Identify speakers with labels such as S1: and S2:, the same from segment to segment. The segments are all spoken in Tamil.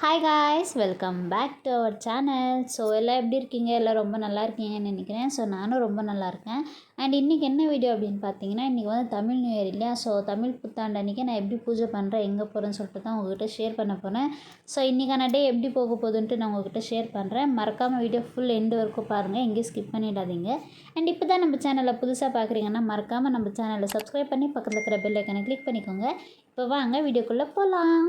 S1: Hi guys, welcome back to our channel. So எல்லாம் எப்படி இருக்கீங்க? எல்லாம் ரொம்ப நல்லா இருக்கீங்கன்னு நினைக்கிறேன். ஸோ நானும் ரொம்ப நல்லா இருக்கேன். அண்ட் இன்றைக்கி என்ன வீடியோ அப்படின்னு பார்த்தீங்கன்னா, இன்றைக்கி வந்து தமிழ் நியூ இயர் இல்லையா? ஸோ தமிழ் புத்தாண்டு அன்றைக்கி நான் எப்படி பூஜை பண்ணுறேன், எங்கே போகிறேன்னு சொல்லிட்டு தான் உங்கள்கிட்ட ஷேர் பண்ண போகிறேன். ஸோ இன்றைக்கான டே எப்படி போக போகுதுன்ட்டு நான் உங்கள்கிட்ட ஷேர் பண்ணுறேன். மறக்காமல் வீடியோ ஃபுல் எண்டு வரைக்கும் பாருங்கள், எங்கேயும் ஸ்கிப் பண்ணிடாதீங்க. அண்ட் இப்போ தான் நம்ம சேனலை புதுசாக பார்க்குறீங்கன்னா மறக்காமல் நம்ம சேனலை சப்ஸ்கிரைப் பண்ணி பக்கத்தில் இருக்கிற பெல் ஐக்கனை கிளிக் பண்ணிக்கோங்க. இப்போ வாங்க வீடியோக்குள்ளே போகலாம்.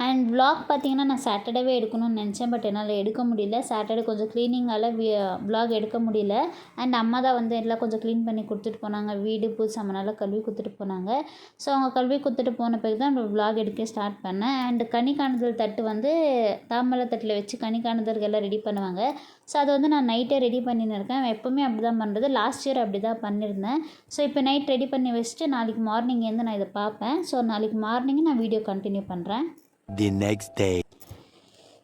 S1: அண்ட் vlog பார்த்தீங்கன்னா நான் சாட்டர்டேவே எடுக்கணும்னு நினச்சேன். பட் என்னால் எடுக்க முடியல. சாட்டர்டே கொஞ்சம் க்ளீனிங்கால் vlog எடுக்க முடியல. அண்ட் அம்மா தான் வந்து எல்லாம் கொஞ்சம் க்ளீன் பண்ணி கொடுத்துட்டு போனாங்க. வீடு பூ சாமானெல்லாம் கழுவி கொடுத்துட்டு போனாங்க. ஸோ அவங்க கழுவி கொடுத்துட்டு போன பிறகு தான் vlog எடுக்க ஸ்டார்ட் பண்ணேன். அண்ட் கனி காணுதல் தட்டு வந்து தாம்பழ தட்டில் வச்சு கனி காணுதலுக்கு எல்லாம் ரெடி பண்ணுவாங்க. ஸோ அதை வந்து நான் நைட்டே ரெடி பண்ணின்னு இருக்கேன். எப்போவுமே அப்படி தான் பண்ணுறது. லாஸ்ட் இயர் அப்படி தான் பண்ணியிருந்தேன். ஸோ இப்போ நைட் ரெடி பண்ணி வச்சுட்டு நாளைக்கு மார்னிங் எழுந்து நான் இதை பார்ப்பேன். ஸோ நாளைக்கு மார்னிங் நான் வீடியோ கண்டினியூ பண்ணுறேன்.
S2: The next day.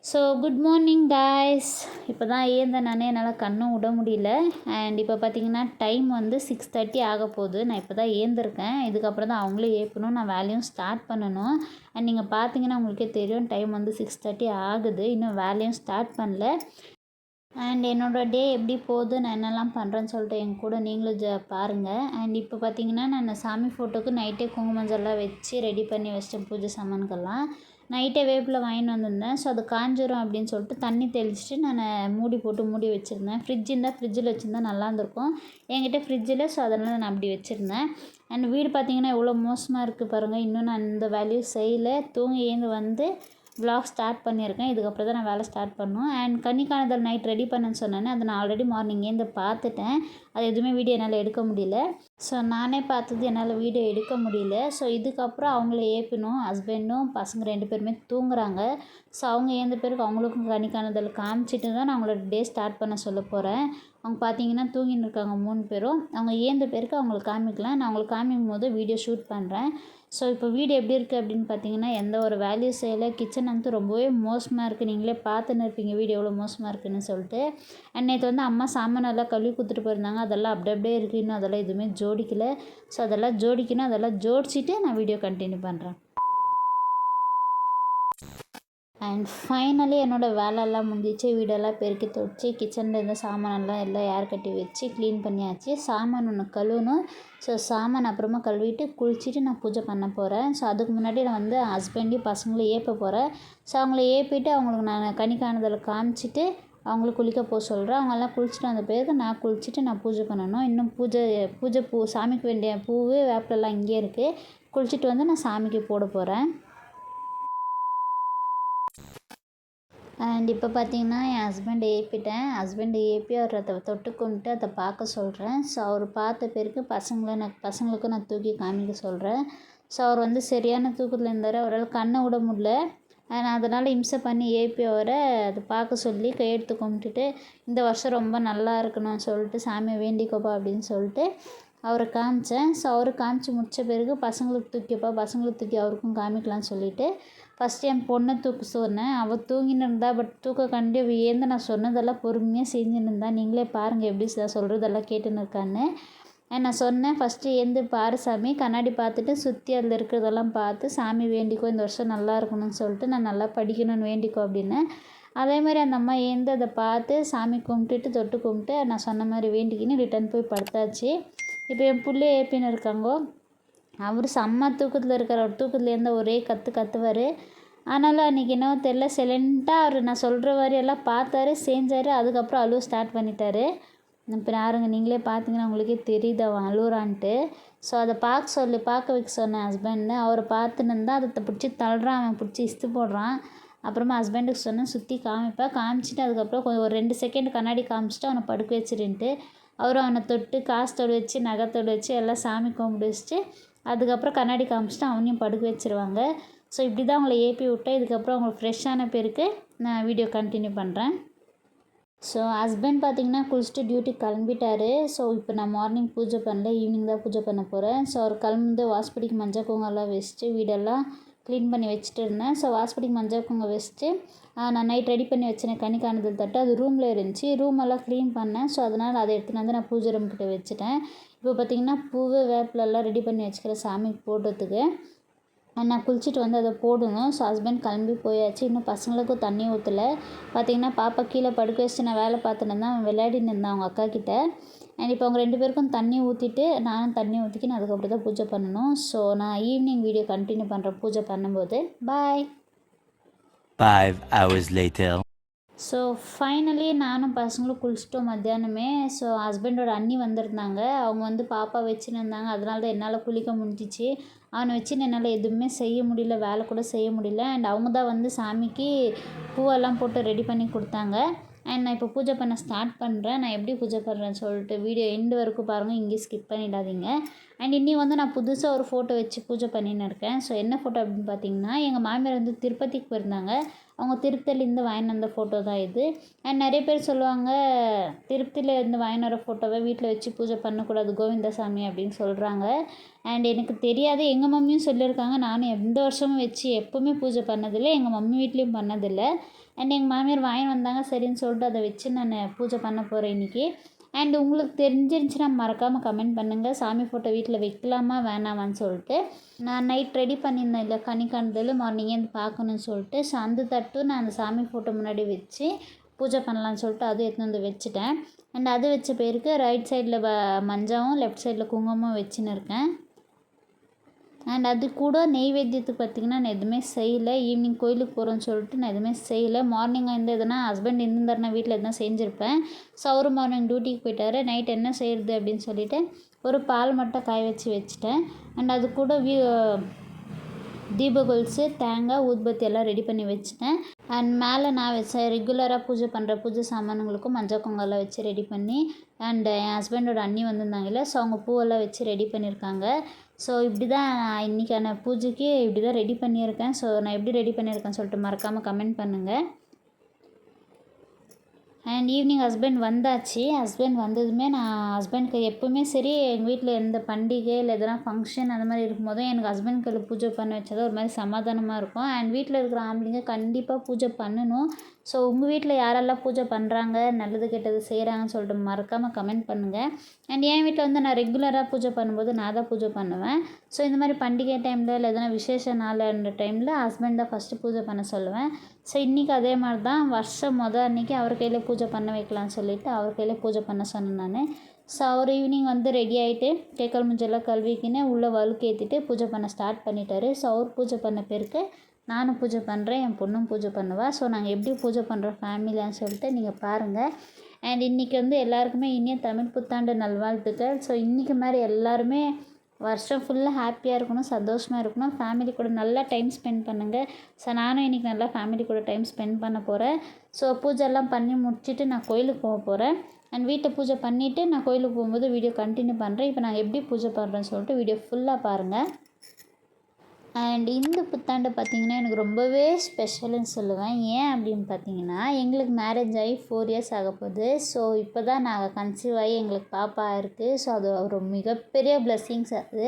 S1: So good morning guys. இப்போ தான் ஏந்தேன் நானே, என்னால் கண்ணும் விட முடியல. அண்ட் இப்போ பார்த்தீங்கன்னா டைம் வந்து 6:30 ஆக போகுது. நான் இப்போ தான் ஏந்திருக்கேன். இதுக்கப்புறம் தான் அவங்களே ஏற்பணும், நான் வேலையும் ஸ்டார்ட் பண்ணணும். அண்ட் நீங்கள் பார்த்தீங்கன்னா உங்களுக்கே தெரியும் டைம் வந்து 6:30 ஆகுது. இன்னும் வேலையும் ஸ்டார்ட் பண்ணல. அண்ட் என்னோடய டே எப்படி போகுது, நான் என்னெல்லாம் பண்ணுறேன்னு சொல்லிட்டு என் கூட நீங்களும் பாருங்கள். அண்ட் இப்போ பார்த்தீங்கன்னா நான் சாமி ஃபோட்டோக்கு நைட்டே குங்குமஞ்சள்லாம் வச்சு ரெடி பண்ணி வச்சிட்டேன். பூஜை சாமான்கெல்லாம் நைட்டே வேப்பில் வாங்கிட்டு வந்திருந்தேன். ஸோ அது காஞ்சிரும் அப்படின்னு சொல்லிட்டு தண்ணி தெளிச்சிட்டு நான் மூடி போட்டு மூடி வச்சுருந்தேன். ஃப்ரிட்ஜ் இருந்தால் ஃப்ரிட்ஜில் வச்சுருந்தா நல்லா இருந்திருக்கும். என்கிட்ட ஃப்ரிட்ஜில், ஸோ அதனால் நான் அப்படி வச்சுருந்தேன். அண்ட் வீடு பார்த்திங்கன்னா எவ்வளோ மோசமாக இருக்குது பாருங்கள். இன்னும் நான் இந்த வேலையும் செய்யலை. தூங்கி ஏந்து வந்து vlog ஸ்டார்ட் பண்ணியிருக்கேன். இதுக்கப்புறம் தான் நான் வேலை ஸ்டார்ட் பண்ணணும். அண்ட் கனி காணுதல் நைட் ரெடி பண்ணுன்னு சொன்னேன். அதை நான் ஆல்ரெடி மார்னிங் ஏந்து பார்த்துட்டேன். அது எதுவுமே வீடியோ என்னால் எடுக்க முடியல. ஸோ நானே பார்த்தது என்னால் வீடியோ எடுக்க முடியல. ஸோ இதுக்கப்புறம் அவங்கள ஏற்றணும். ஹஸ்பண்டும் பசங்க 2 பேருமே தூங்குறாங்க. ஸோ அவங்க ஏந்த பிறகு அவங்களுக்கும் கனி காணுதல் காமிச்சிட்டு தான் நான் அவங்களோட டே ஸ்டார்ட் பண்ண சொல்ல போகிறேன். அவங்க பார்த்தீங்கன்னா தூங்கின்னு இருக்காங்க 3 பேரும். அவங்க ஏந்த பிறகு அவங்களுக்கு காமிக்கலாம். நான் அவங்களுக்கு காமிக்கும் போது வீடியோ ஷூட் பண்ணுறேன். ஸோ இப்போ வீடு எப்படி இருக்குது அப்படின்னு பார்த்தீங்கன்னா, எந்த ஒரு வேல்யூ செய்யலை. கிச்சன் வந்து ரொம்பவே மோசமாக இருக்குது. நீங்களே பார்த்துன்னு இருப்பீங்க வீடியோ எவ்வளோ மோசமாக இருக்குதுன்னு சொல்லிட்டு. அண்ட் நேற்று வந்து அம்மா சாமானெல்லாம் கழுவி கொடுத்துட்டு போயிருந்தாங்க. அதெல்லாம் அப்படியே இருக்குது. இன்னும் அதெல்லாம் எதுவுமே ஜோடிக்கலை. ஸோ அதெல்லாம் ஜோடிக்கணும். அதெல்லாம் ஜோடிச்சிட்டு நான் வீடியோ கண்டினியூ பண்ணுறேன். அண்ட் ஃபைனலி என்னோடய வேலையெல்லாம் முடிஞ்சிச்சு. வீடெல்லாம் பெருக்கி துடைச்சி கிச்சனில் இருந்த சாமானெல்லாம் எல்லாம் ஏர் கட்டி வச்சு க்ளீன் பண்ணியாச்சு. சாமான் ஒன்று கழுவணும். ஸோ சாமான் அப்புறமா கழுவிட்டு குளிச்சுட்டு நான் பூஜை பண்ண போகிறேன். ஸோ அதுக்கு முன்னாடி நான் வந்து ஹஸ்பண்டையும் பசங்களையும் ஏற்ற போகிறேன். ஸோ அவங்கள ஏற்றிட்டு அவங்களுக்கு நான் கனி காணுதலை காமிச்சிட்டு அவங்கள குளிக்க போக சொல்கிறேன். அவங்கெல்லாம் குளிச்சுட்டு வந்த பிறகு நான் குளிச்சுட்டு நான் பூஜை பண்ணணும். இன்னும் பூஜை பூ சாமிக்கு வேண்டிய பூவு வேப்பிலெல்லாம் இங்கேயே இருக்குது. குளிச்சுட்டு வந்து நான் சாமிக்கு போட போகிறேன். அண்ட் இப்போ பார்த்தீங்கன்னா என் ஹஸ்பண்ட் ஏற்றிட்டேன். ஹஸ்பண்ட் ஏற்றி அவர் அதை தொட்டு கும்பிட்டு அதை பார்க்க சொல்கிறேன். ஸோ அவர் பார்த்த பிறகு பசங்களுக்கும் நான் தூக்கி காமிக்க சொல்கிறேன். ஸோ அவர் வந்து சரியான தூக்கத்தில் இருந்தார். அவரால் கண்ணை விட முடியல. நான் அதனால் இம்சை பண்ணி ஏபி அவரை அதை பார்க்க சொல்லி கையெடுத்து கும்பிட்டுட்டு இந்த வருஷம் ரொம்ப நல்லா இருக்கணும்னு சொல்லிட்டு சாமியை வேண்டிக்கோப்பா அப்படின்னு சொல்லிட்டு அவரை காமிச்சேன். ஸோ அவரு காமிச்சு முடித்த பிறகு பசங்களுக்கு தூக்கி அவருக்கும் காமிக்கலான்னு சொல்லிவிட்டு ஃபஸ்ட்டு என் பொண்ணை தூக்க சொன்னேன். அவள் தூங்கின்னு இருந்தா. பட் தூக்க கண்டு ஏந்து நான் சொன்னதெல்லாம் பொறுமையாக செஞ்சுன்னு இருந்தா. நீங்களே பாருங்கள் எப்படி சொல்கிறதெல்லாம் கேட்டுன்னு இருக்கான்னு. நான் சொன்னேன், ஃபஸ்ட்டு ஏந்து பாரு சாமி, கண்ணாடி பார்த்துட்டு சுற்றி அதில் இருக்கிறதெல்லாம் பார்த்து சாமி வேண்டிக்கோ, இந்த வருஷம் நல்லா இருக்கணும்னு சொல்லிட்டு நான் நல்லா படிக்கணும்னு வேண்டிக்கோ அப்படின்னு. அதேமாதிரி அந்த அம்மா ஏந்து அதை பார்த்து சாமி கும்பிட்டுட்டு தொட்டு கும்பிட்டு நான் சொன்ன மாதிரி வேண்டிக்கின்னு ரிட்டன் போய் படுத்தாச்சு. இப்போ என் பிள்ளை ஏப்பின்னு இருக்காங்கோ. அவர் செம்ம தூக்கத்தில் இருக்கார். அவர் தூக்கத்தில் இருந்தால் ஒரே கத்துவார். ஆனாலும் அன்றைக்கி என்னவோ தெரில, சைலண்ட்டாக அவர் நான் சொல்கிற வரையெல்லாம் பார்த்தாரு, செஞ்சார். அதுக்கப்புறம் அழுவ ஸ்டார்ட் பண்ணிட்டார். இப்போ யாருங்க நீங்களே பார்த்தீங்கன்னா உங்களுக்கே தெரியுது அவன் அழுகுறான்ட்டு. ஸோ அதை பார்க்க வைக்க சொன்னேன் ஹஸ்பண்ட். அவரை பார்த்துன்னு இருந்தால் அதை பிடிச்சி தள்ளுறான். அவன் பிடிச்சி இஸ்து போடுறான். அப்புறமா ஹஸ்பண்டுக்கு சொன்னேன் சுற்றி காமிச்சிட்டு அதுக்கப்புறம் கொஞ்சம் ஒரு 2 செகண்ட் கண்ணாடி காமிச்சிட்டு அவனை படுக்க வச்சிருன்ட்டு அவரும் அவனை தொட்டு காசத்தோடு வச்சு நகத்தோடு வச்சு எல்லாம் சாமி கும்பிட்டு வச்சுட்டு அதுக்கப்புறம் கண்ணாடி காமிச்சிட்டு அவனையும் படுக்க வச்சுருவாங்க. ஸோ இப்படி தான் அவங்கள ஏற்றி விட்டேன். இதுக்கப்புறம் அவங்களுக்கு ஃப்ரெஷ்ஷான பேருக்கு நான் வீடியோ கண்டினியூ பண்ணுறேன். ஸோ ஹஸ்பண்ட் பார்த்திங்கன்னா குளிச்சுட்டு டியூட்டிக்கு கிளம்பிட்டார். ஸோ இப்போ நான் மார்னிங் பூஜை பண்ணல, ஈவினிங் தான் பூஜை பண்ண போகிறேன். ஸோ அவர் கிளம்புந்து வாசப்படிக்கு மஞ்சள் குங்குமம்லாம் வச்சுட்டு வீடெல்லாம் க்ளீன் பண்ணி வச்சுட்டு இருந்தேன். ஸோ வாசப்படிக்கு மஞ்சள் குங்குமம் வச்சுட்டு நான் நைட் ரெடி பண்ணி வச்சேன் கனிக்காணுதல் தட்டு, அது ரூமில் இருந்துச்சு. ரூமெல்லாம் க்ளீன் பண்ணேன். ஸோ அதனால் அதை எடுத்துகிட்டு வந்து நான் பூஜை ரூம் கிட்ட வச்சுட்டேன். இப்போ பார்த்திங்கன்னா பூவு வேப்பிலெல்லாம் ரெடி பண்ணி வச்சுக்கிறேன் சாமிக்கு போடுறதுக்கு. நான் குளிச்சுட்டு வந்து அதை போடணும். ஸோ ஹஸ்பண்ட் கிளம்பி போயாச்சு. இன்னும் பசங்களுக்கும் தண்ணி ஊற்றலை. பார்த்திங்கன்னா பாப்பா கீழே படுக்க வச்சுட்டு நான் வேலை பார்த்துன்னு இருந்தேன். அவன் விளையாடின்னு இருந்தான் அவங்க அக்கா கிட்ட. அண்ட் இப்போ அவங்க 2 பேருக்கும் தண்ணி ஊற்றிட்டு நானும் தண்ணி ஊற்றிக்கின்னு அதுக்கப்புறம் தான் பூஜை பண்ணணும். ஸோ நான் ஈவினிங் வீடியோ கண்டினியூ பண்ணுறேன் பூஜை பண்ணும்போது. பாய்.
S2: 5 hours later.
S1: ஸோ ஃபைனலி நானும் பசங்களும் குளிச்சிட்டோம் மத்தியானமே. ஸோ ஹஸ்பண்டோட அண்ணி வந்திருந்தாங்க. அவங்க வந்து பாப்பா வச்சுன்னு இருந்தாங்க. அதனால தான் என்னால் குளிக்க முடிஞ்சிச்சு. அவனை வச்சுன்னு என்னால் எதுவுமே செய்ய முடியல, வேலை கூட செய்ய முடியல. அண்ட் அவங்க தான் வந்து சாமிக்கு பூவெல்லாம் போட்டு ரெடி பண்ணி கொடுத்தாங்க. அண்ட் நான் இப்போ பூஜை பண்ண ஸ்டார்ட் பண்ணுறேன். நான் எப்படி பூஜை பண்ணுறேன்னு சொல்லிட்டு வீடியோ எண்டு வரைக்கும் பாருங்கள், இங்கேயும் ஸ்கிப் பண்ணிடாதீங்க. அண்ட் இன்னி வந்து நான் புதுசாக ஒரு ஃபோட்டோ வச்சு பூஜை பண்ணின்னு இருக்கேன். ஸோ என்ன ஃபோட்டோ அப்படின்னு பார்த்தீங்கன்னா, எங்கள் மாமியார் வந்து திருப்பதிக்கு போயிருந்தாங்க. அவங்க திருப்பதிலேருந்து வாங்கிட்டு வந்த ஃபோட்டோ தான் இது. அண்ட் நிறைய பேர் சொல்லுவாங்க, திருப்பதியிலேருந்து வாங்கிட்டு வர ஃபோட்டோவை வீட்டில் வச்சு பூஜை பண்ணக்கூடாது கோவிந்தசாமி அப்படின்னு சொல்கிறாங்க. அண்ட் எனக்கு தெரியாது, எங்கள் மம்மியும் சொல்லியிருக்காங்க. நானும் எந்த வருஷமும் வச்சு எப்போவுமே பூஜை பண்ணதில்லை, எங்கள் மம்மி வீட்லேயும் பண்ணதில்லை. அண்ட் எங்கள் மாமியார் வாங்கிட்டு வந்தாங்க, சரின்னு சொல்லிட்டு அதை வச்சு நான் பூஜை பண்ண போகிறேன் இன்றைக்கி. அண்ட் உங்களுக்கு தெரிஞ்சிருந்துச்சுன்னா மறக்காமல் கமெண்ட் பண்ணுங்கள், சாமி ஃபோட்டோ வீட்டில் வைக்கலாமா வேணாமான்னு சொல்லிட்டு. நான் நைட் ரெடி பண்ணியிருந்தேன் இல்லை கனிக்காணுதல், மார்னிங்கே வந்து பார்க்கணுன்னு சொல்லிட்டு. ஸோ அந்த தட்டும் நான் அந்த சாமி ஃபோட்டோ முன்னாடி வச்சு பூஜை பண்ணலான்னு சொல்லிட்டு அதுவும் எடுத்துன்னு வந்து வச்சுட்டேன். அண்ட் அது வச்ச பேருக்கு ரைட் சைடில் மஞ்சளும் லெஃப்ட் சைடில் குங்குமம் வச்சுன்னு இருக்கேன். அண்ட் அது கூட நெய்வேத்தியத்துக்கு பார்த்திங்கன்னா நான் எதுவுமே செய்யலை. ஈவினிங் கோயிலுக்கு போகிறோன்னு சொல்லிட்டு நான் எதுவுமே செய்யலை. மார்னிங் வந்து எதுனா ஹஸ்பண்ட் இருந்திருந்தாருனா வீட்டில் எதுனா செஞ்சுருப்பேன். ஸோ அவரு மார்னிங் டியூட்டிக்கு போயிட்டார். நைட் என்ன செய்கிறது அப்படின்னு சொல்லிவிட்டு ஒரு பால் மட்டும் காய வச்சுட்டேன். அண்ட் அது கூட தீப கொலுசு, தேங்காய், ஊதுபத்தி எல்லாம் ரெடி பண்ணி வச்சுட்டேன். அண்ட் மேலே நான் வச்ச ரெகுலராக பூஜை பண்ணுற பூஜை சாமான்களுக்கும் மஞ்சள் குங்குமம் வச்சு ரெடி பண்ணி. அண்ட் என் ஹஸ்பண்டோட அண்ணி வந்திருந்தாங்கல்ல, ஸோ அவங்க பூவெல்லாம் வச்சு ரெடி பண்ணியிருக்காங்க. ஸோ இப்படி தான் நான் இன்றைக்கான பூஜைக்கு இப்படி தான் ரெடி பண்ணியிருக்கேன். ஸோ நான் எப்படி ரெடி பண்ணியிருக்கேன்னு சொல்லிட்டு மறக்காமல் கமெண்ட் பண்ணுங்கள். அண்ட் ஈவினிங் ஹஸ்பண்ட் வந்தாச்சு. ஹஸ்பண்ட் வந்ததுமே நான் ஹஸ்பண்ட்க்கு எப்போவுமே சரி, எங்கள் வீட்டில் எந்த பண்டிகை இல்லை எதனா ஃபங்க்ஷன் அந்த மாதிரி இருக்கும்போதும் எனக்கு ஹஸ்பண்ட்க்கு பூஜை பண்ண வச்சா ஒரு மாதிரி சமாதானமாக இருக்கும். அண்ட் வீட்டில் இருக்கிற ஆம்பளைங்க கண்டிப்பாக பூஜை பண்ணணும். ஸோ உங்கள் வீட்டில் யாரெல்லாம் பூஜை பண்ணுறாங்க, நல்லது கெட்டது செய்கிறாங்கன்னு சொல்லிட்டு மறக்காமல் கமெண்ட் பண்ணுங்கள். அண்ட் என் வீட்டில் வந்து நான் ரெகுலராக பூஜை பண்ணும்போது நான் தான் பூஜை பண்ணுவேன். ஸோ இந்த மாதிரி பண்டிகை டைமில் இல்லை எதனா விசேஷ நாள்ன்ற டைமில் ஹஸ்பண்ட் தான் ஃபஸ்ட்டு பூஜை பண்ண சொல்லுவேன். ஸோ இன்றைக்கி அதே மாதிரி தான் வருஷம் அன்றைக்கி அவர் கையில் பூஜை பண்ண வைக்கலான்னு சொல்லிவிட்டு அவர் கையில் பூஜை பண்ண சொன்னேன் நான். ஸோ அவர் ஈவினிங் வந்து ரெடி ஆகிட்டு கேக்கல் முஞ்செல்லாம் கழுவிக்கின்னு உள்ளே வழுக்கு ஏற்றிட்டு பூஜை பண்ண ஸ்டார்ட் பண்ணிட்டாரு. ஸோ அவர் பூஜை பண்ண பேருக்கு நானும் பூஜை பண்ணுறேன், என் பொண்ணும் பூஜை பண்ணுவாள். ஸோ நாங்கள் எப்படி பூஜை பண்ணுறோம் ஃபேமிலியான்னு சொல்லிட்டு நீங்கள் பாருங்கள். அண்ட் இன்றைக்கி வந்து எல்லாருக்குமே இனிய தமிழ் புத்தாண்டு நல்வாழ்த்துக்கள். ஸோ இன்றைக்கி மாதிரி எல்லாருமே வருஷம் ஃபுல்லாக ஹாப்பியாக இருக்கணும், சந்தோஷமாக இருக்கணும், ஃபேமிலி கூட நல்லா டைம் ஸ்பெண்ட் பண்ணுங்கள். ஸோ நானும் இன்றைக்கி நல்லா ஃபேமிலி கூட டைம் ஸ்பெண்ட் பண்ண போகிறேன். ஸோ பூஜைலாம் பண்ணி முடிச்சுட்டு நான் கோயிலுக்கு போக போகிறேன். அண்ட் வீட்டை பூஜை பண்ணிவிட்டு நான் கோயிலுக்கு போகும்போது வீடியோ கண்டினியூ பண்ணுறேன். இப்போ நாங்கள் எப்படி பூஜை பண்ணுறேன்னு சொல்லிட்டு வீடியோ ஃபுல்லாக பாருங்கள். அண்ட் இந்த புத்தாண்டு பார்த்திங்கன்னா எனக்கு ரொம்பவே ஸ்பெஷல்னு சொல்லுவேன். ஏன் அப்படின்னு பார்த்தீங்கன்னா, எங்களுக்கு மேரேஜ் ஆகி 4 இயர்ஸ் ஆக போகுது. ஸோ இப்போ தான் நாங்கள் கன்சீவ் ஆகி எங்களுக்கு பாப்பா இருக்குது. ஸோ அது ஒரு மிகப்பெரிய பிளெஸ்ஸிங்ஸ் அது.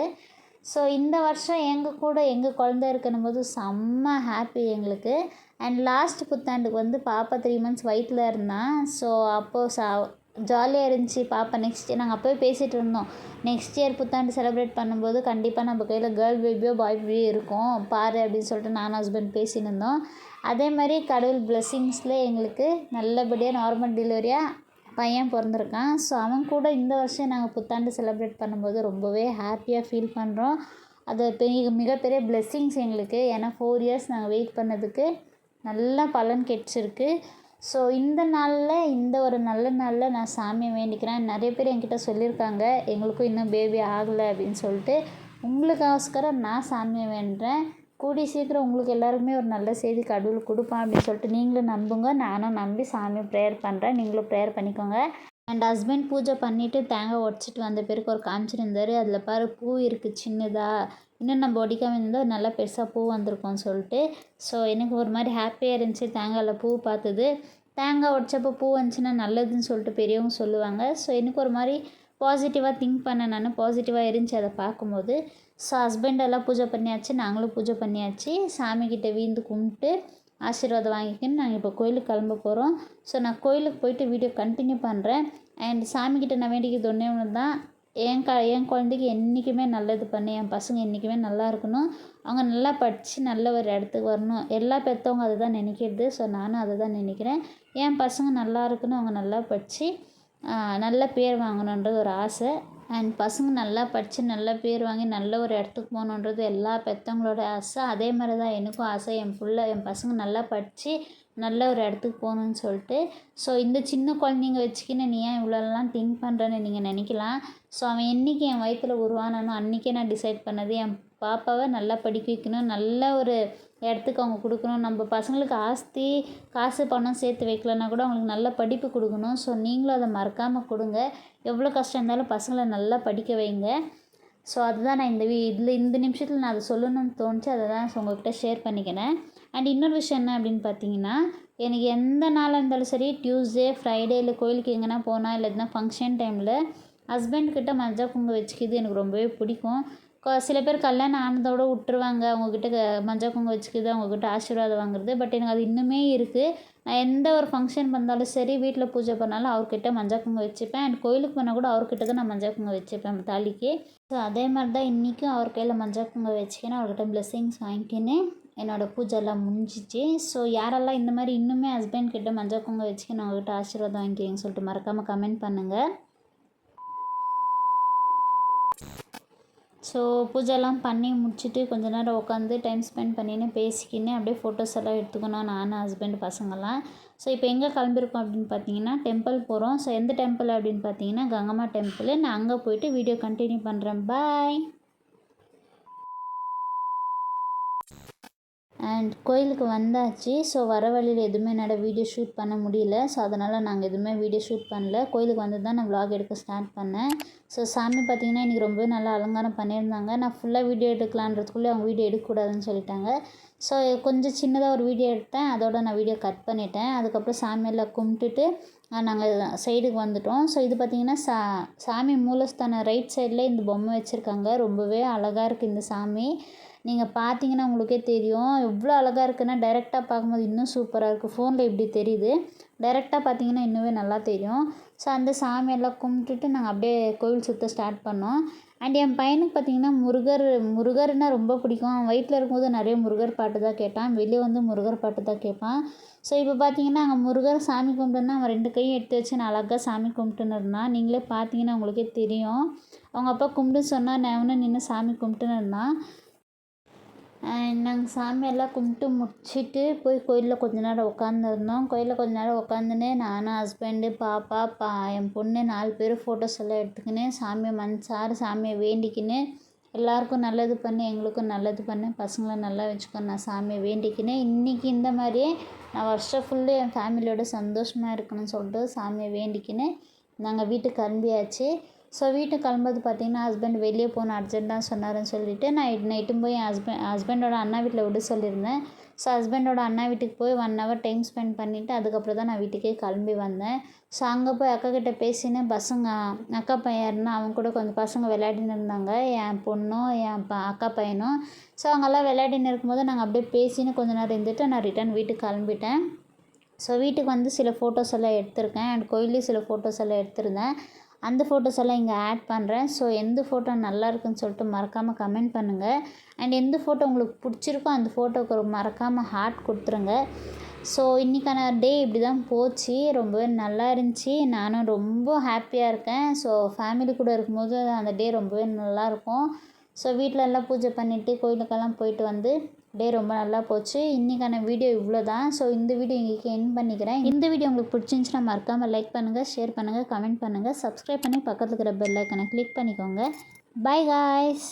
S1: ஸோ இந்த வருஷம் எங்கள் கூட எங்கள் குழந்தை இருக்கணும்போது செம்ம ஹாப்பி எங்களுக்கு. அண்ட் லாஸ்ட் புத்தாண்டுக்கு வந்து பாப்பா 3 மந்த்ஸ் வயிற்றில் இருந்தான். ஸோ அப்போது ஜாலியாக இருந்துச்சு பாப்பா. நெக்ஸ்ட் இயர் நாங்கள் அப்போவே பேசிகிட்டு இருந்தோம், நெக்ஸ்ட் இயர் புத்தாண்டு செலிப்ரேட் பண்ணும்போது கண்டிப்பாக நம்ம கையில் கேர்ள் பேபியோ பாய் பேபியோ இருக்கும் பாரு அப்படின்னு சொல்லிட்டு நானும் ஹஸ்பண்ட் பேசின்னு இருந்தோம். அதே மாதிரி கடவுள் பிளெஸ்ஸிங்ஸில் எங்களுக்கு நல்லபடியாக நார்மல் டெலிவரியாக பையன் பிறந்திருக்கான். ஸோ அவன் கூட இந்த வருஷம் நாங்கள் புத்தாண்டு செலிப்ரேட் பண்ணும்போது ரொம்பவே ஹாப்பியாக ஃபீல் பண்ணுறோம். அது மிகப்பெரிய பிளெஸ்ஸிங்ஸ் எங்களுக்கு. ஏன்னா 4 இயர்ஸ் நாங்கள் வெயிட் பண்ணதுக்கு நல்லா பலன் கிடச்சிருக்கு. ஸோ இந்த நாளில், இந்த ஒரு நல்ல நாளில் நான் சாமியை வேண்டிக்கிறேன். நிறைய பேர் என்கிட்ட சொல்லியிருக்காங்க எங்களுக்கும் இன்னும் பேபி ஆகலை அப்படின்னு சொல்லிட்டு. உங்களுக்கோஸ்கரம் நான் சாமியை வேண்டுறேன். கூடி சீக்கிரம் உங்களுக்கு எல்லாருக்குமே ஒரு நல்ல செய்தி கடவுள் கொடுப்பான் அப்படின்னு சொல்லிட்டு நீங்களும் நம்புங்க. நானும் நம்பி சாமியை ப்ரேயர் பண்ணுறேன், நீங்களும் ப்ரேயர் பண்ணிக்கோங்க. அண்ட் ஹஸ்பண்ட் பூஜை பண்ணிவிட்டு தேங்காய் உடச்சிட்டு வந்த பிறகு ஒரு காமிச்சிருந்தார். அதில் பாரு பூ இருக்குது சின்னதாக, இன்னும் நம்ம ஒடிக்காமல் இருந்தால் நல்லா பெருசாக பூ வந்திருக்கோன்னு சொல்லிட்டு. ஸோ எனக்கு ஒரு மாதிரி ஹாப்பியாக இருந்துச்சு தேங்காயில் பூ பார்த்தது. தேங்காய் உடச்சப்போ பூ வந்துச்சுன்னா நல்லதுன்னு சொல்லிட்டு பெரியவங்க சொல்லுவாங்க. ஸோ எனக்கு ஒரு மாதிரி பாசிட்டிவாக திங்க் பண்ணேன் நான். பாசிட்டிவாக இருந்துச்சு அதை பார்க்கும்போது. ஸோ ஹஸ்பண்டெல்லாம் பூஜை பண்ணியாச்சு, நாங்களும் பூஜை பண்ணியாச்சு. சாமிக்கிட்ட வீழ்ந்து கும்பிட்டு ஆசீர்வாதம் வாங்கிக்கின்னு நாங்கள் இப்போ கோயிலுக்கு கிளம்ப போகிறோம். ஸோ நான் கோயிலுக்கு போயிட்டு வீடியோ கண்டினியூ பண்ணுறேன். அண்ட் சாமிக்கிட்ட நான் வேண்டிக்கிறது ஒன்றே ஒன்று தான், என் குழந்தைக்கு என்றைக்குமே நல்லது பண்ணு, என் பசங்க என்றைக்குமே நல்லா இருக்கணும், அவங்க நல்லா படித்து நல்ல ஒரு இடத்துக்கு வரணும். எல்லா பெற்றவங்க அதை தான் நினைக்கிறது. ஸோ நானும் அதை தான் நினைக்கிறேன். என் பசங்க நல்லா இருக்கணும், அவங்க நல்லா படித்து நல்ல பேர் வாங்கணுன்றது ஒரு ஆசை. அண்ட் பசங்க நல்லா படித்து நல்ல பேர் வாங்கி நல்ல ஒரு இடத்துக்கு போகணுன்றது எல்லா பெற்றவங்களோட ஆசை. அதே மாதிரி தான் எனக்கும் ஆசை, என் பசங்க நல்லா படித்து நல்ல ஒரு இடத்துக்கு போகணுன்னு சொல்லிட்டு. ஸோ இந்த சின்ன குழந்தைங்க வச்சுக்கின்னு நீ ஏன் இவ்வளோலாம் திங்க் பண்ணுறேன்னு நீங்கள் நினைக்கலாம். ஸோ அவன் என்றைக்கு என் வயிற்றில் உருவானானோ அன்றைக்கே நான் டிசைட் பண்ணது, என் பாப்பாவை நல்லா படிக்க வைக்கணும், நல்ல ஒரு இடத்துக்கு அவங்க கொடுக்கணும். நம்ம பசங்களுக்கு ஆஸ்தி காசு பணம் சேர்த்து வைக்கலன்னா கூட அவங்களுக்கு நல்ல படிப்பு கொடுக்கணும். ஸோ நீங்களும் அதை மறக்காமல் கொடுங்க. எவ்வளோ கஷ்டம் இருந்தாலும் பசங்களை நல்லா படிக்க வைங்க. ஸோ அதுதான் நான் இந்த நிமிஷத்தில் நான் அதை சொல்லணும்னு தோணுச்சு, அதை தான் உங்கள்கிட்ட ஷேர் பண்ணிக்கினேன். அண்ட் இன்னொரு விஷயம் என்ன அப்படின்னு பார்த்தீங்கன்னா, எனக்கு எந்த நாளாக இருந்தாலும் சரி, டியூஸ்டே ஃப்ரைடே இல்லை கோயிலுக்கு எங்கன்னா போனால் இல்லை எதுனா ஃபங்க்ஷன் டைமில் ஹஸ்பண்ட்கிட்ட மஞ்சள் குங்குமம் வச்சுக்கிது எனக்கு ரொம்பவே பிடிக்கும். சில பேர் கல்யாணம் ஆனதோட விட்டுருவாங்க, அவங்கக்கிட்ட மஞ்சள் குங்குமம் வச்சுக்கிது, அவங்கக்கிட்ட ஆசீர்வாதம் வாங்குறது. பட் எனக்கு அது இன்னுமே இருக்குது. நான் எந்த ஒரு ஃபங்க்ஷன் வந்தாலும் சரி, வீட்டில் பூஜை பண்ணாலும் அவர்கிட்ட மஞ்சள் குங்குமம் வச்சுப்பேன். அண்ட் கோயிலுக்கு போனால் கூட அவர்கிட்ட தான் நான் மஞ்சள் குங்குமம் வச்சுப்பேன் தாலிக்கு. ஸோ அதே மாதிரி தான் இன்றைக்கும் அவர் கையில் மஞ்சள் குங்குமம் வச்சுக்கின்னு அவர்கிட்ட பிளெஸ்ஸிங்ஸ் வாங்கிக்கின்னு என்னோடய பூஜைலாம் முடிஞ்சிச்சு. ஸோ யாரெல்லாம் இந்த மாதிரி இன்னுமே ஹஸ்பண்ட் கிட்ட மஞ்சள் குங்குமம் வச்சுக்கின்னு அவங்ககிட்ட ஆசீர்வாதம் வாங்கிக்கிங்கன்னு சொல்லிட்டு மறக்காமல் கமெண்ட் பண்ணுங்கள். ஸோ பூஜைலாம் பண்ணி முடிச்சுட்டு கொஞ்ச நேரம் உட்காந்து டைம் ஸ்பெண்ட் பண்ணின்னு பேசிக்கின்னு அப்படியே ஃபோட்டோஸ் எல்லாம் எடுத்துக்கணும் நானும் ஹஸ்பண்ட் பசங்கள்லாம். ஸோ இப்போ எங்கே கிளம்பியிருக்கோம் அப்படின்னு பார்த்தீங்கன்னா டெம்பிள் போகிறோம். ஸோ எந்த டெம்பிள் அப்படின்னு பார்த்தீங்கன்னா கங்கம்மா டெம்பிள். நான் அங்கே போயிட்டு வீடியோ கண்டினியூ பண்ணுறேன். பாய். அண்ட் கோயிலுக்கு வந்தாச்சு. ஸோ வர வழியில் எதுவுமே என்னால் வீடியோ ஷூட் பண்ண முடியல. ஸோ அதனால் நாங்கள் எதுவுமே வீடியோ ஷூட் பண்ணல. கோயிலுக்கு வந்து தான் நான் விலாக் எடுக்க ஸ்டார்ட் பண்ணேன். ஸோ சாமி பார்த்திங்கன்னா இன்றைக்கி ரொம்பவே நல்லா அலங்காரம் பண்ணியிருந்தாங்க. நான் ஃபுல்லாக வீடியோ எடுக்கலான்றதுக்குள்ளே அவங்க வீடியோ எடுக்கக்கூடாதுன்னு சொல்லிட்டாங்க. ஸோ கொஞ்சம் சின்னதாக ஒரு வீடியோ எடுத்தேன், அதோட நான் வீடியோ கட் பண்ணிட்டேன். அதுக்கப்புறம் சாமியெல்லாம் கும்பிட்டுட்டு நாங்கள் சைடுக்கு வந்துவிட்டோம். ஸோ இது பார்த்திங்கன்னா சாமி மூலஸ்தானம் ரைட் சைடில் இந்த பொம்மை வச்சுருக்காங்க. ரொம்பவே அழகாக இருக்குது இந்த சாமி. நீங்கள் பார்த்தீங்கன்னா உங்களுக்கே தெரியும் எவ்வளோ அழகாக இருக்குன்னா, டைரெக்டாக பார்க்கும்போது இன்னும் சூப்பராக இருக்குது. ஃபோனில் இப்படி தெரியுது, டைரெக்டாக பார்த்தீங்கன்னா இன்னுமே நல்லா தெரியும். ஸோ அந்த சாமியெல்லாம் கும்பிட்டுட்டு நாங்கள் அப்படியே கோவில் சுற்ற ஸ்டார்ட் பண்ணோம். அண்ட் என் பையனுக்கு பார்த்திங்கன்னா முருகர்னா ரொம்ப பிடிக்கும். அவன் வயிற்றில் இருக்கும்போது நிறைய முருகர் பாட்டு தான் கேட்டான், வெளியே வந்து முருகர் பாட்டு தான் கேட்பான். ஸோ இப்போ பார்த்தீங்கன்னா அங்கே முருகர் சாமி கும்பிட்டுன்னா அவன் 2 கையும் எடுத்து வச்சு நான் அழகாக சாமி கும்பிட்டுன்னு இருந்தான். நீங்களே பார்த்தீங்கன்னா உங்களுக்கே தெரியும். அவங்க அப்பா கும்பிட்டு சொன்னால் நான் அவனு நின்று சாமி கும்பிட்டுன்னு இருந்தான். நாங்கள் சாமியெல்லாம் கும்பிட்டு முடிச்சுட்டு போய் கோயிலில் கொஞ்ச நேரம் உட்காந்துருந்தோம். கோயிலில் கொஞ்ச நேரம் உட்காந்துன்னு நானும் ஹஸ்பண்டு பாப்பா என் பொண்ணு 4 பேர் ஃபோட்டோஸ் எல்லாம் எடுத்துக்கின்னு சாமியை மனசார சாமியை வேண்டிக்கின்னு எல்லாருக்கும் நல்லது பண்ணு, எங்களுக்கும் நல்லது பண்ணு, பசங்களை நல்லா வச்சுக்கோ நான் சாமியை வேண்டிக்கின்னு இன்றைக்கி இந்த மாதிரியே நான் வருஷம் ஃபுல்லு என் ஃபேமிலியோட சந்தோஷமாக இருக்கணும்னு சொல்லிட்டு சாமியை வேண்டிக்கின்னு நாங்கள் வீட்டுக்கு கிளம்பியாச்சு. ஸோ வீட்டுக்கு கிளம்புறது பார்த்திங்கன்னா ஹஸ்பண்ட் வெளியே போகணும் அர்ஜென்ட்டாக சொன்னாருன்னு சொல்லிவிட்டு நான் நைட்டும் போய் என் ஹஸ்பண்டோட அண்ணா வீட்டில் விட சொல்லியிருந்தேன். ஸோ ஹஸ்பண்டோட அண்ணா வீட்டுக்கு போய் 1 hour டைம் ஸ்பெண்ட் பண்ணிவிட்டு அதுக்கப்புறம் தான் நான் வீட்டுக்கே கிளம்பி வந்தேன். ஸோ அங்கே போய் அக்காக்கிட்ட பேசினேன். அக்கா பையன் இருந்தால் அவங்க கூட கொஞ்சம் பசங்க விளையாடின்னு இருந்தாங்க, என் பொண்ணும் என் அக்கா பையனும். ஸோ அவங்கெல்லாம் விளையாடின்னு இருக்கும்போது நாங்கள் அப்படியே பேசின்னு கொஞ்ச நேரம் இருந்துட்டு நான் ரிட்டன் வீட்டுக்கு கிளம்பிட்டேன். ஸோ வீட்டுக்கு வந்து சில ஃபோட்டோஸ் எல்லாம் எடுத்திருக்கேன். அண்ட் கோயிலையும் சில ஃபோட்டோஸ் எல்லாம் எடுத்திருந்தேன். அந்த ஃபோட்டோஸ் எல்லாம் இங்கே ஆட் பண்ணுறேன். ஸோ எந்த ஃபோட்டோ நல்லா இருக்குன்னு சொல்லிட்டு மறக்காமல் கமெண்ட் பண்ணுங்கள். அண்ட் எந்த ஃபோட்டோ உங்களுக்கு பிடிச்சிருக்கோ அந்த ஃபோட்டோவுக்கு ஒரு மறக்காமல் ஹார்ட் கொடுத்துருங்க. ஸோ இன்றைக்கான டே இப்படி தான் போச்சு. ரொம்பவே நல்லா இருந்துச்சு. நானும் ரொம்ப ஹாப்பியாக இருக்கேன். ஸோ ஃபேமிலி கூட இருக்கும்போது அந்த டே ரொம்பவே நல்லாயிருக்கும். ஸோ வீட்டில் எல்லாம் பூஜை பண்ணிவிட்டு கோயிலுக்கெல்லாம் போயிட்டு வந்து டே ரொம்ப நல்லா போச்சு. இன்றைக்கான வீடியோ இவ்வளோ தான். ஸோ இந்த வீடியோ இன்றைக்கி எண்ட் பண்ணிக்கிறேன். இந்த வீடியோ உங்களுக்கு பிடிச்சிருந்துச்சுன்னா மறக்காமல் லைக் பண்ணுங்கள், ஷேர் பண்ணுங்கள், கமெண்ட் பண்ணுங்கள், சப்ஸ்கிரைப் பண்ணி பக்கத்தில் இருக்கிற பெல் ஐக்கனை கிளிக் பண்ணிக்கோங்க. By guys.